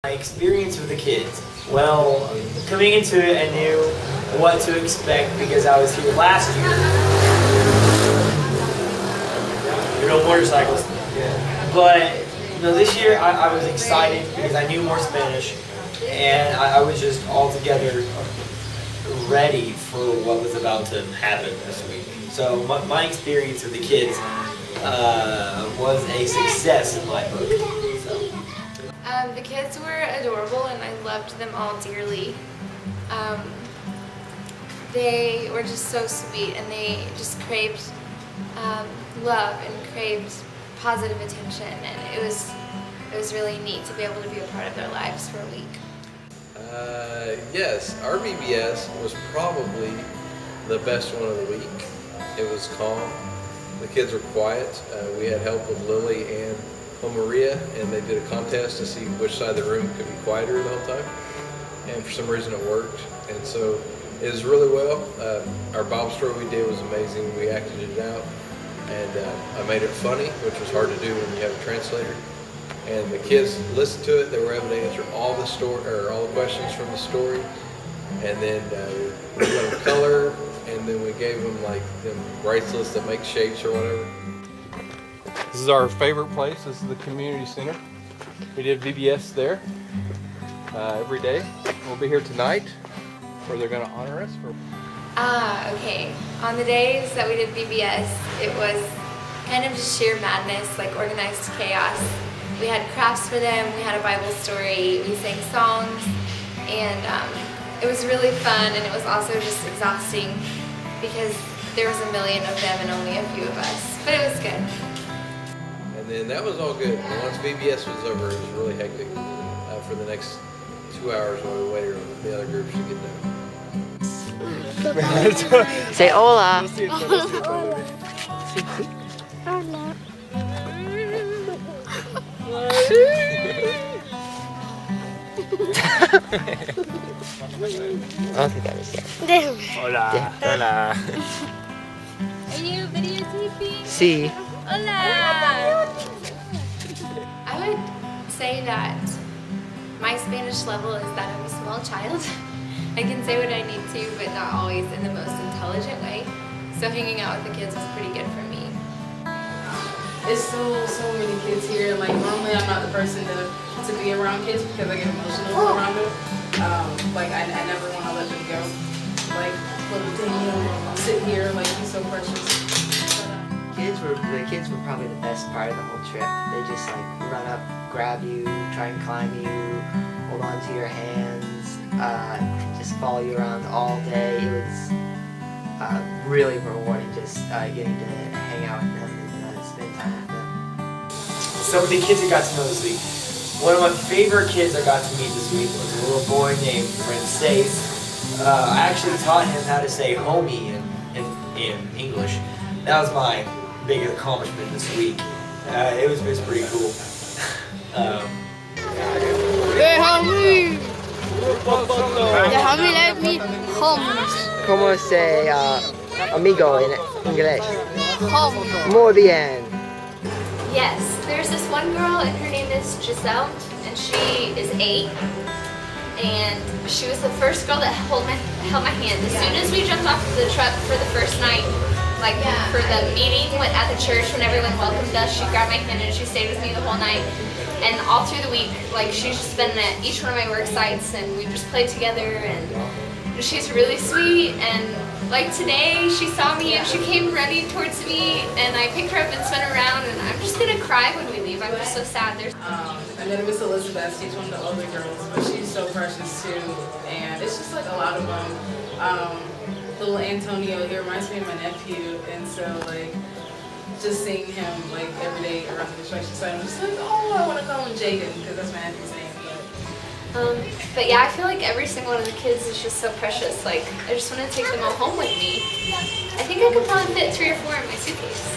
My experience with the kids. Well, coming into it, I knew what to expect because I was here last year. There are no motorcycles. But this year I was excited because I knew more Spanish, and I was just altogether ready for what was about to happen this week. So my experience with the kids was a success in my book. The kids were adorable and I loved them all dearly. They were just so sweet and they just craved love and craved positive attention, and it was really neat to be able to be a part of their lives for a week. Yes, our VBS was probably the best one of the week. It was calm. The kids were quiet. We had help with Lily and Maria, and they did a contest to see which side of the room could be quieter the whole time. And for some reason it worked. And so it was really well. Our Bible story we did was amazing. We acted it out. And I made it funny, which was hard to do when you have a translator. And the kids listened to it. They were able to answer all the questions from the story. And then we let them color, and then we gave them like them bracelets that make shapes or whatever. This is our favorite place. This is the community center. We did VBS there every day. We'll be here tonight, where they're going to honor us for. Okay. On the days that we did VBS, it was kind of just sheer madness, like organized chaos. We had crafts for them, we had a Bible story, we sang songs, and it was really fun, and it was also just exhausting because there was a million of them and only a few of us, but it was good. And then that was all good. And once VBS was over, it was really hectic for the next 2 hours while we waited on the other groups to get done. Say hola. I don't think that was there. Hola. Yeah. Hola. Are you videotaping? See. Hola! I would say that my Spanish level is that of a small child. I can say what I need to, but not always in the most intelligent way. So hanging out with the kids was pretty good for me. It's so many kids here. Like normally I'm not the person to be around kids because I get emotional around them. Like I never want to let them go. Like little Daniel, sit here, like he's so precious. The kids were probably the best part of the whole trip. They just like run up, grab you, try and climb you, hold on to your hands, just follow you around all day. It was really rewarding just getting to hang out with them and spend time with them. Some of the kids I got to know this week. One of my favorite kids I got to meet this week was a little boy named Vance. I actually taught him how to say homie in English. That was my big accomplishment this week. It was pretty cool. Hey, homie! The homie let me homies. Como se amigo en inglés? Home. Muy bien. Yes, there's this one girl and her name is Giselle, and she is 8. And she was the first girl that held my hand. As soon as we jumped off the truck for the first night, like for the meeting at the church when everyone welcomed us, she grabbed my hand and she stayed with me the whole night. And all through the week, like she's just been at each one of my work sites and we just played together, and she's really sweet. And like today, she saw me and she came running towards me, and I picked her up and spun her around, and I'm just gonna cry when we leave. I'm just so sad. And then Miss Elizabeth, she's one of the older girls, but she's so precious too. And it's just like a lot of them. Little Antonio, he reminds me of my nephew, and so like just seeing him like every day around the construction site, I'm just like, oh, I want to call him Jaden because that's my nephew's name. But yeah, I feel like every single one of the kids is just so precious. Like I just want to take them all home with me. I think I could probably fit 3 or 4 in my suitcase.